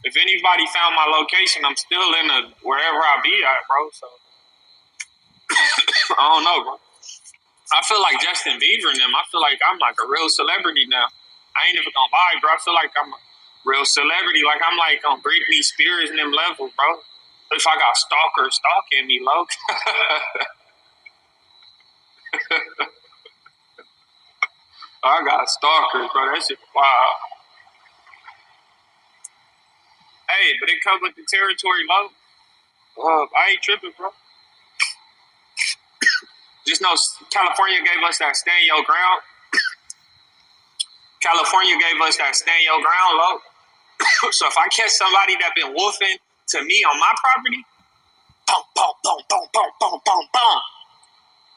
if anybody found my location, I'm still in wherever I be at, bro. So I don't know, bro. I feel like Justin Bieber and them. I feel like I'm like a real celebrity now. I ain't even gonna lie, bro. I feel like I'm a real celebrity. Like I'm like on Britney Spears and them level, bro. If I got stalkers stalking me, low. I got stalkers, bro. That shit wow. Hey, but it comes with the territory, low. I ain't tripping, bro. Just know California gave us that stand your ground. California gave us that stand your ground, low. So if I catch somebody that been wolfing to me on my property, boom, boom, boom, boom, boom, boom, boom, boom.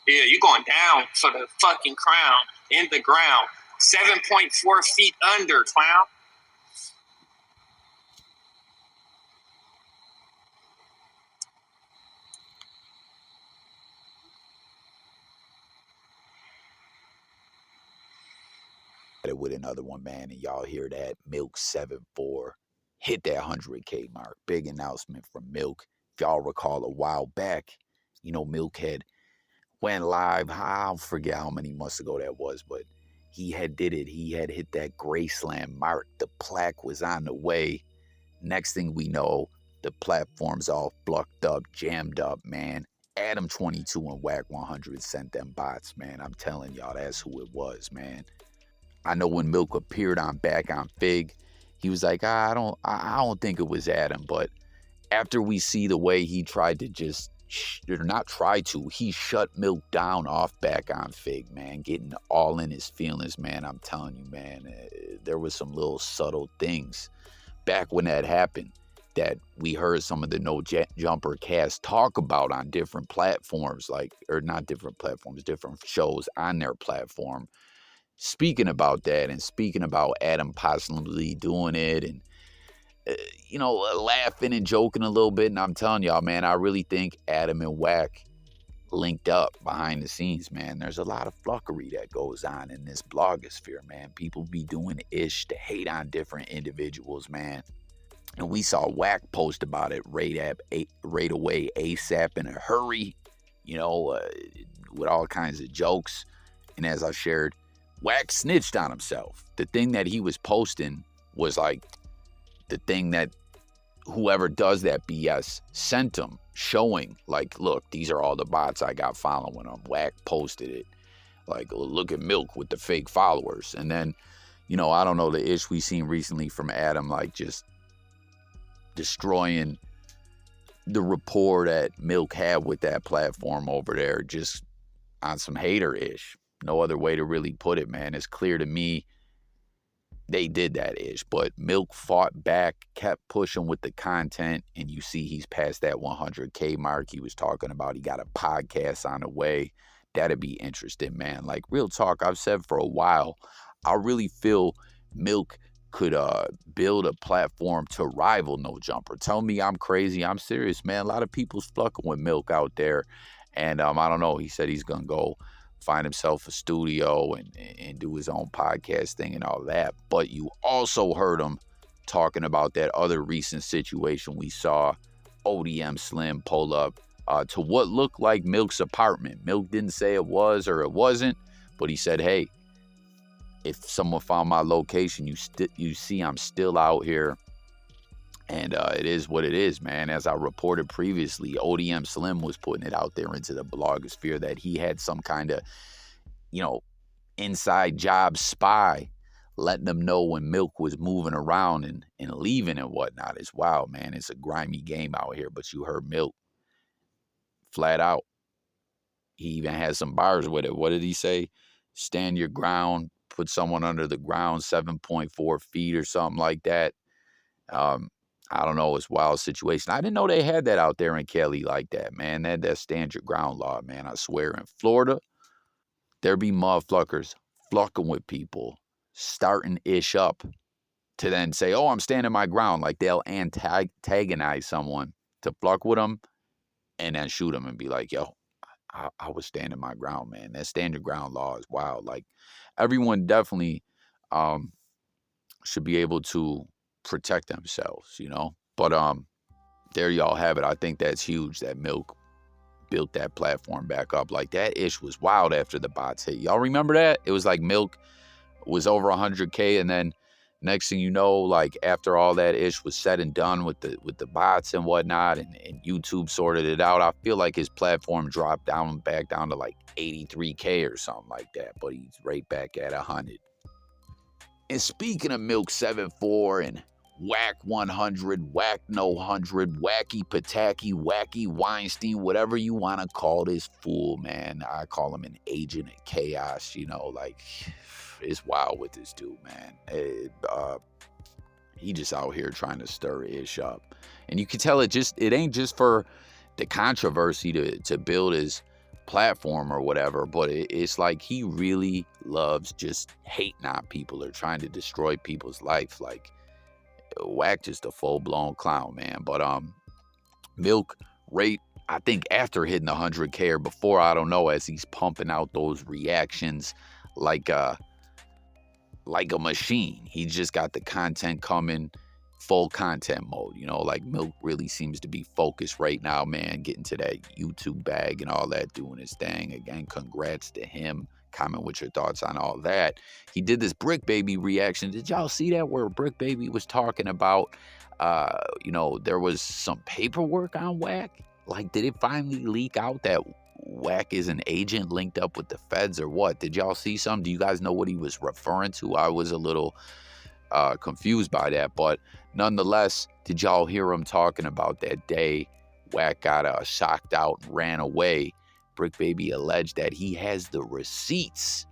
Yeah, you going down for the fucking crown in the ground. 7.4 feet under, clown. With another one, man, and y'all hear that MILK74 hit that 100K mark. Big announcement from Milk. If y'all recall a while back, you know, Milk had went live. I forget how many months ago that was, but he had did it. He had hit that Graceland mark. The plaque was on the way. Next thing we know, the platform's all plucked up, jammed up, man. Adam22 and Wack 100 sent them bots, man. I'm telling y'all, that's who it was, man. I know when Milk appeared back on Fig, he was like, I don't think it was Adam. But after we see the way he tried to just, or not try to, he shut Milk down off back on Fig, man, getting all in his feelings, man. I'm telling you, man, there was some little subtle things back when that happened that we heard some of the No Jumper cast talk about on different platforms, like, or not different platforms, different shows on their platform. Speaking about that and speaking about Adam possibly doing it and, you know, laughing and joking a little bit. And I'm telling y'all, man, I really think Adam and Wack linked up behind the scenes, man. There's a lot of fluffery that goes on in this blogosphere, man. People be doing ish to hate on different individuals, man. And we saw Wack post about it right away, ASAP, in a hurry, you know, with all kinds of jokes. And as I shared, Wack snitched on himself. The thing that he was posting was like the thing that whoever does that BS sent him, showing like, look, these are all the bots I got following him. Wack posted it. Like, look at Milk with the fake followers. And then, you know, I don't know, the ish we seen recently from Adam, like just destroying the rapport that Milk had with that platform over there, just on some hater-ish. No other way to really put it, man. It's clear to me they did that ish, but Milk fought back, kept pushing with the content, and you see he's past that 100K mark he was talking about. He got a podcast on the way. That'd be interesting, man. Like, real talk, I've said for a while, I really feel Milk could build a platform to rival No Jumper. Tell me I'm crazy. I'm serious, man. A lot of people's fucking with Milk out there, and I don't know. He said he's gonna go find himself a studio and do his own podcast thing and all that. But you also heard him talking about that other recent situation we saw, ODM Slim pull up to what looked like Milk's apartment. Milk didn't say it was or it wasn't, but he said, hey, if someone found my location, you see I'm still out here. And it is what it is, man. As I reported previously, ODM Slim was putting it out there into the blogosphere that he had some kind of, you know, inside job spy letting them know when Milk was moving around and leaving and whatnot. It's wild, man. It's a grimy game out here. But you heard Milk flat out. He even has some bars with it. What did he say? Stand your ground, put someone under the ground, 7.4 feet or something like that. I don't know, it's a wild situation. I didn't know they had that out there in Cali like that, man. That stand your ground law, man. I swear, in Florida, there be motherfuckers flunking with people, starting ish up to then say, oh, I'm standing my ground. Like they'll antagonize someone to fluck with them and then shoot them and be like, yo, I was standing my ground, man. That stand your ground law is wild. Like everyone definitely should be able to protect themselves, you know. But there y'all have it. I think that's huge that Milk built that platform back up. Like, that ish was wild after the bots hit. Y'all remember that? It was like Milk was over 100K, and then next thing you know, like after all that ish was said and done with the bots and whatnot, and YouTube sorted it out, I feel like his platform dropped back down to like 83K or something like that. But he's right back at 100. And speaking of MILK74 and Wack 100, Wack no 100, Wacky Pataki, Wacky Weinstein, whatever you want to call this fool, man. I call him an agent of chaos, you know, like, it's wild with this dude, man. He just out here trying to stir ish up. And you can tell it ain't just for the controversy to build his platform or whatever, but it's like he really loves just hating on people or trying to destroy people's life. Like, Wack just a full-blown clown, man. But Milk rate, I think after hitting the 100K or before, I don't know, as he's pumping out those reactions like a machine. He just got the content coming, full content mode, you know. Like, Milk really seems to be focused right now, man, getting to that YouTube bag and all that, doing his thing. Again, congrats to him. Comment with your thoughts on all that. He did this Bricc Baby reaction. Did y'all see that, where Bricc Baby was talking about, you know, there was some paperwork on Wack? Like, did it finally leak out that Wack is an agent linked up with the feds or what? Did y'all see some? Do you guys know what he was referring to? I was a little confused by that, but nonetheless, did y'all hear him talking about that day Wack got shocked out and ran away? Bricc Baby alleged that he has the receipts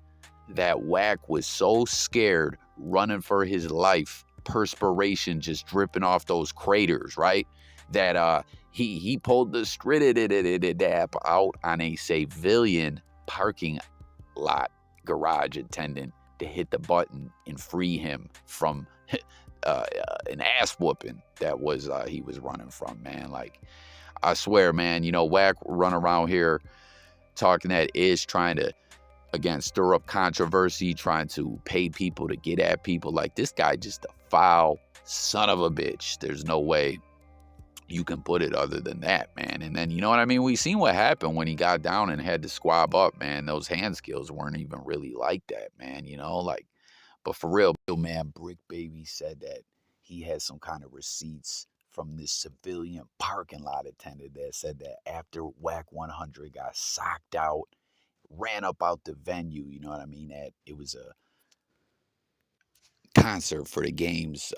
that Wack was so scared, running for his life, perspiration just dripping off those craters, right? That he pulled the Strid app out on a civilian parking lot garage attendant to hit the button and free him from an ass whooping that was he was running from, man. Like, I swear, man, you know, Wack run around here talking that ish, trying to, again, stir up controversy, trying to pay people to get at people. Like, this guy just a foul son of a bitch. There's no way you can put it other than that, man. And then, you know what I mean? We seen what happened when he got down and had to squab up, man. Those hand skills weren't even really like that, man, you know? Like, but for real, man, Bricc Baby said that he had some kind of receipts from this civilian parking lot attendant that said that after Wack 100 got socked out, ran up out the venue, you know what I mean, that it was a concert for the game's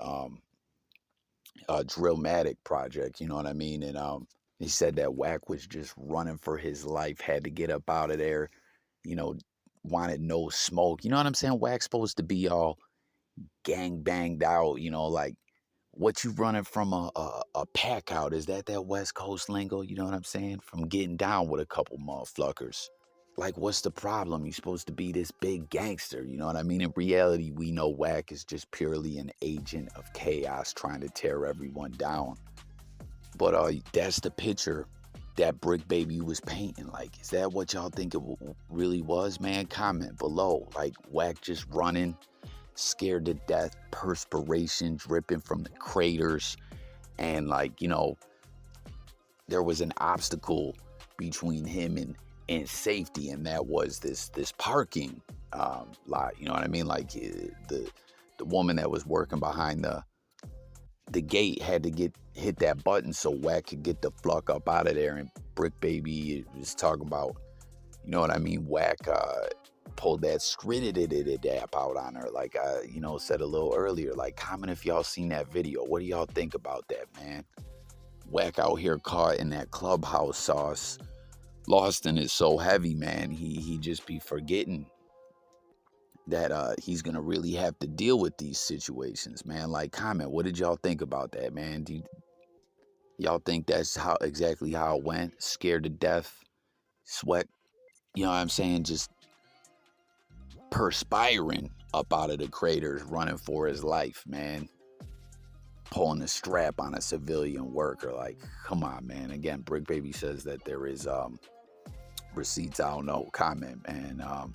Drillmatic project, you know what I mean? And he said that Wack was just running for his life, had to get up out of there, you know, wanted no smoke. You know what I'm saying? Wack's supposed to be all gang banged out, you know, like, what you running from a pack out? Is that West Coast lingo? You know what I'm saying? From getting down with a couple motherfuckers. Like, what's the problem? You're supposed to be this big gangster, you know what I mean? In reality, we know Wack is just purely an agent of chaos trying to tear everyone down. But that's the picture that Bricc Baby was painting. Like, is that what y'all think it really was, man? Comment below. Like, Wack just running, scared to death, perspiration dripping from the craters, and, like, you know, there was an obstacle between him and safety, and that was this parking lot, you know what I mean? Like, the woman that was working behind the gate had to hit that button so Wack could get the fuck up out of there. And Bricc Baby was talking about, you know what I mean, Wack pulled that Strid app out on her, like I, you know, said a little earlier. Like, comment if y'all seen that video. What do y'all think about that, man? Wack out here caught in that clubhouse sauce. Lawson is so heavy, man. He just be forgetting that he's gonna really have to deal with these situations, man. Like, comment, what did y'all think about that, man? Do y'all think that's exactly how it went? Scared to death, sweat, you know what I'm saying, just perspiring up out of the craters, running for his life, man, pulling the strap on a civilian worker. Like, come on, man. Again, Bricc Baby says that there is receipts. I don't know. Comment, man.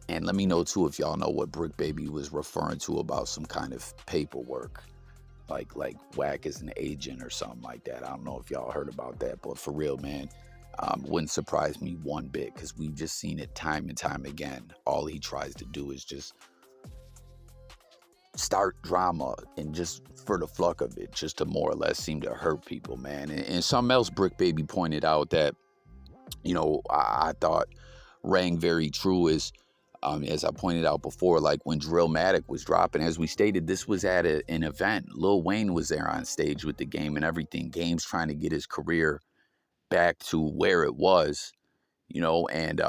And let me know too if y'all know what Bricc Baby was referring to about some kind of paperwork. like Wack is an agent or something like that. I don't know if y'all heard about that, but for real, man, wouldn't surprise me one bit, because we've just seen it time and time again. All he tries to do is just start drama, and just for the fluck of it, just to more or less seem to hurt people, man. And something else Bricc Baby pointed out that, you know, I thought rang very true is, as I pointed out before, like when Drillmatic was dropping, as we stated, this was at an event. Lil Wayne was there on stage with the Game and everything. Game's trying to get his career back to where it was, you know, and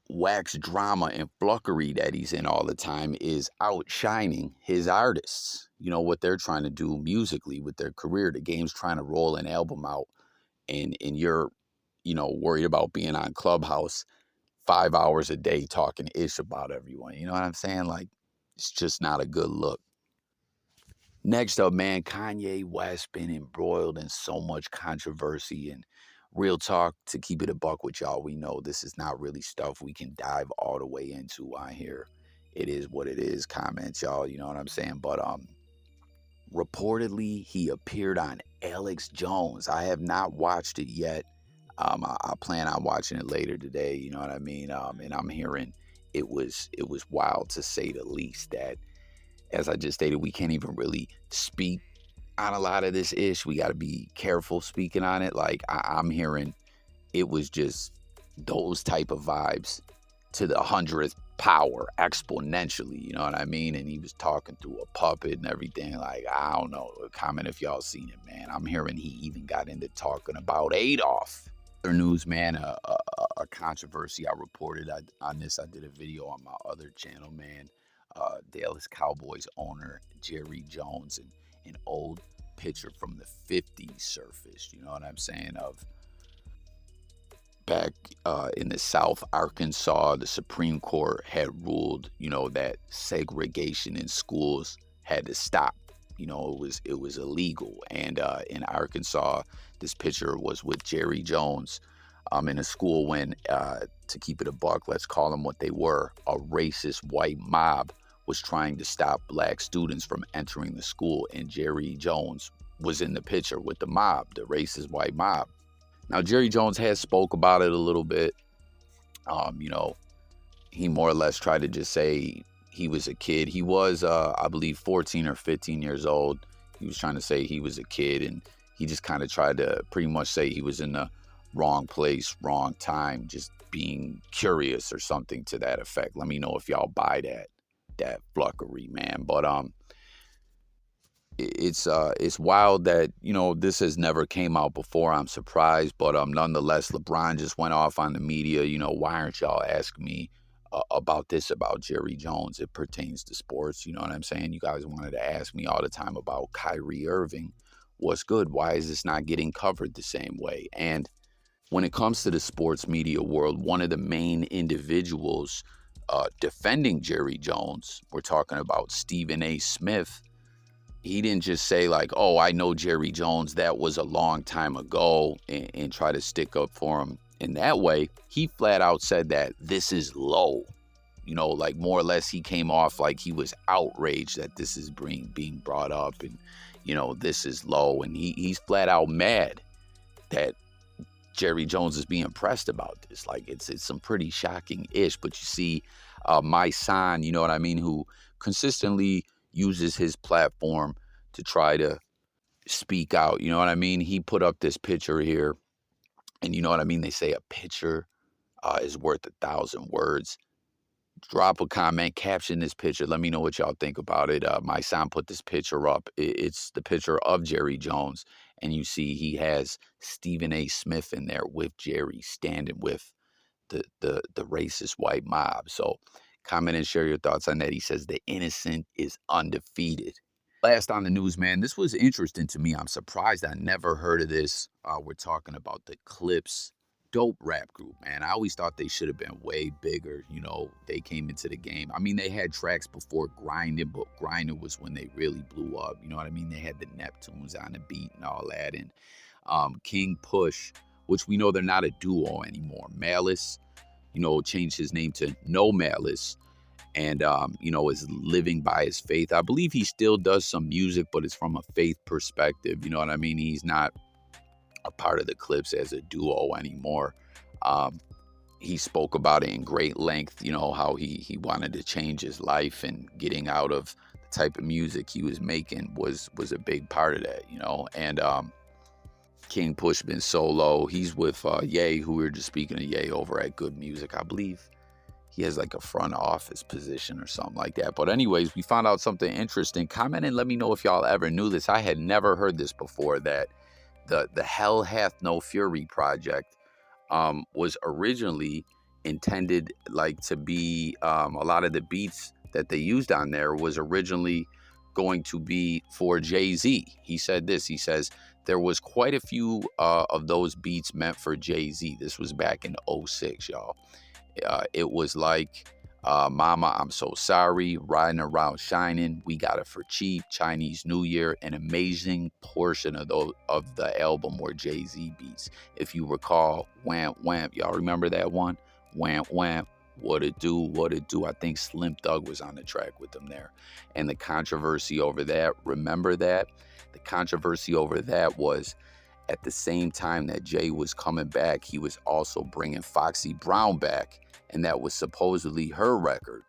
Wack's drama and fluckery that he's in all the time is outshining his artists. You know, what they're trying to do musically with their career. The Game's trying to roll an album out, and you're, you know, worried about being on Clubhouse 5 hours a day talking ish about everyone. You know what I'm saying? Like, it's just not a good look. Next up, man, Kanye West been embroiled in so much controversy, and real talk, to keep it a buck with y'all, we know this is not really stuff we can dive all the way into on here. It is what it is. Comments, y'all, you know what I'm saying? But reportedly, he appeared on Alex Jones. I have not watched it yet. I plan on watching it later today. You know what I mean? And I'm hearing it was wild, to say the least. That, as I just stated, we can't even really speak on a lot of this ish. We got to be careful speaking on it. Like, I'm hearing it was just those type of vibes to the 100th power, exponentially. You know what I mean? And he was talking through a puppet and everything. Like, I don't know. Comment if y'all seen it, man. I'm hearing he even got into talking about Adolf. Other news, man, a controversy I reported on this. I did a video on my other channel, man. Dallas Cowboys owner Jerry Jones, and an old picture from the 50s surfaced. You know what I'm saying? Of back in the South, Arkansas, the Supreme Court had ruled, you know, that segregation in schools had to stop. You know, it was illegal. And in Arkansas, this picture was with Jerry Jones in a school when, to keep it a buck, let's call them what they were, a racist white mob was trying to stop black students from entering the school. And Jerry Jones was in the picture with the mob, the racist white mob. Now, Jerry Jones has spoke about it a little bit. You know, he more or less tried to just say he was a kid. He was, I believe, 14 or 15 years old. He was trying to say he was a kid, and he just kind of tried to pretty much say he was in the wrong place, wrong time, just being curious or something to that effect. Let me know if y'all buy that fluckery, man. But it's wild that, you know, this has never came out before. I'm surprised, but nonetheless, LeBron just went off on the media. You know, why aren't y'all asking me about this, about Jerry Jones? It pertains to sports. You know what I'm saying? You guys wanted to ask me all the time about Kyrie Irving. What's good? Why is this not getting covered the same way? And when it comes to the sports media world, one of the main individuals defending Jerry Jones, we're talking about Stephen A. Smith. He didn't just say like, oh, I know Jerry Jones, that was a long time ago, and try to stick up for him in that way. He flat out said that this is low. You know, like more or less he came off like he was outraged that this is being brought up, and, you know, this is low. And he's flat out mad that Jerry Jones is being pressed about this. Like, it's some pretty shocking ish. But you see, my son, you know what I mean, who consistently uses his platform to try to speak out. You know what I mean? He put up this picture here, and you know what I mean? They say a picture is worth 1,000 words. Drop a comment, caption this picture. Let me know what y'all think about it. My son put this picture up. It's the picture of Jerry Jones, and you see he has Stephen A. Smith in there with Jerry, standing with the racist white mob. So comment and share your thoughts on that. He says the innocent is undefeated. Last on the news, man, this was interesting to me. I'm surprised I never heard of this. We're talking about the Clipse, dope rap group, man. I always thought they should have been way bigger. You know, they came into the game. I mean, they had tracks before Grinding, but Grinding was when they really blew up. You know what I mean? They had the Neptunes on the beat and all that. And King Push, which we know they're not a duo anymore. Malice, you know, changed his name to No Malice. and, is living by his faith. I believe he still does some music, but it's from a faith perspective. You know what I mean? He's not a part of the Clipse as a duo anymore. He spoke about it in great length, how he wanted to change his life, and getting out of the type of music he was making was a big part of that, and King Push been solo. He's with Ye, who we were just speaking of Ye over at Good Music. I believe he has like a front office position or something like that. But anyways, we found out something interesting. Comment and let me know if y'all ever knew this. I had never heard this before, that the Hell Hath No Fury project was originally intended to be a lot of the beats that they used on there was originally going to be for Jay-Z. He said this. He says, there was quite a few of those beats meant for Jay-Z. This was back in 06, y'all. It was like Mama, I'm So Sorry, Riding Around Shining, We Got It For Cheap, Chinese New Year. An amazing portion of the album were Jay-Z beats. If you recall, Wham Wham, y'all remember that one? Wham Wham, What It Do, What It Do. I think Slim Thug was on the track with them there. And the controversy over that, remember that? The controversy over that was, at the same time that Jay was coming back, he was also bringing Foxy Brown back. And that was supposedly her record,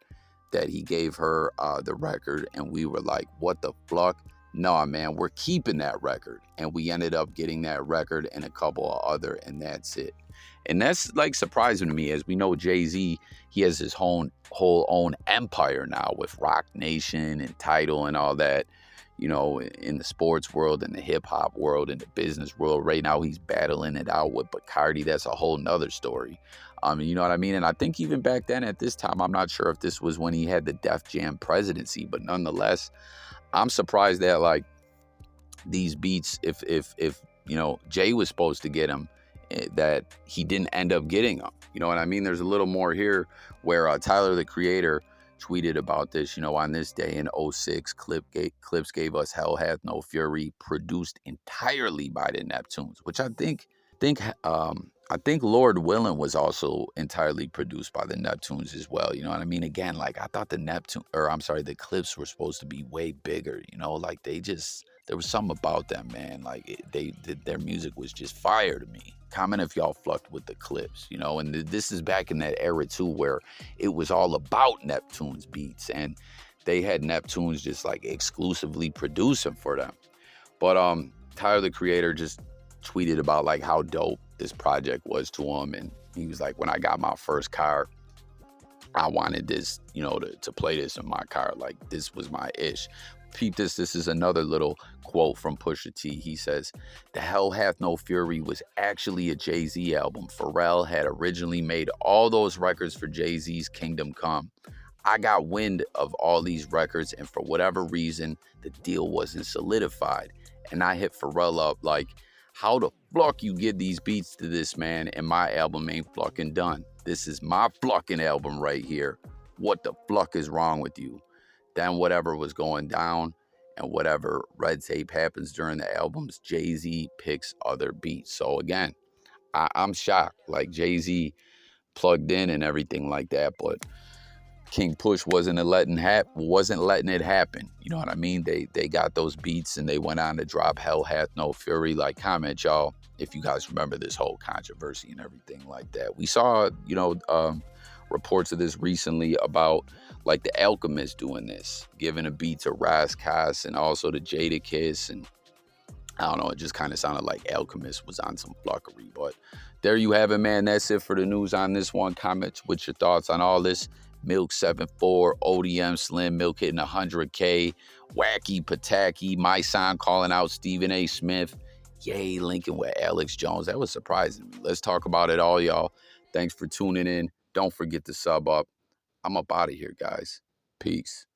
that he gave her the record. And we were like, what the fuck? No, man, we're keeping that record. And we ended up getting that record and a couple of other, and that's it. And that's surprising to me, as we know Jay-Z, he has his whole own empire now with Rock Nation and Tidal and all that. In the sports world, in the hip hop world, in the business world. Right now, he's battling it out with Bacardi. That's a whole nother story. You know what I mean? And I think even back then at this time, I'm not sure if this was when he had the Def Jam presidency, but nonetheless, I'm surprised that these beats, if Jay was supposed to get them, that he didn't end up getting them. You know what I mean? There's a little more here where Tyler, the Creator, tweeted about this, on this day in 06, Clipse gave us Hell Hath No Fury, produced entirely by the Neptunes, which I think Lord Willin was also entirely produced by the Neptunes as well. You know what I mean? Again, I thought the Clipse were supposed to be way bigger, there was something about them, man. Their music was just fire to me. Comment if y'all fucked with the Clipse, and this is back in that era too, where it was all about Neptunes beats, and they had Neptunes just exclusively producing for them. But Tyler, the Creator, just tweeted about how dope this project was to him, and he was like, when I got my first car, I wanted this, to play this in my car. This was my ish. Peep this. This is another little quote from Pusha T. He says, the Hell Hath No Fury was actually a Jay-Z album. Pharrell had originally made all those records for Jay-Z's Kingdom Come. I got wind of all these records, and for whatever reason, the deal wasn't solidified. And I hit Pharrell up how the fuck you get these beats to this man and my album ain't fucking done? This is my fucking album right here. What the fuck is wrong with you? Then whatever was going down and whatever red tape happens during the albums, Jay-Z picks other beats. So again, I'm shocked. Jay-Z plugged in and everything like that, but King Push wasn't letting it happen. You know what I mean? They got those beats and they went on to drop Hell Hath No Fury. Comment, y'all, if you guys remember this whole controversy and everything like that. We saw, reports of this recently about the Alchemist doing this, giving a beat to Ras Kass and also to Jadakiss, and I don't know, it just kind of sounded like Alchemist was on some flockery. But there you have it, man. That's it for the news on this one. Comment with your thoughts on all this. MILK74, ODM Slim, Milk hitting 100K, Wacky Pataki, my sign calling out Stephen A. Smith, Yay, linking with Alex Jones. That was surprising me. Let's talk about it all, y'all. Thanks for tuning in. Don't forget to sub up. I'm up out of here, guys. Peace.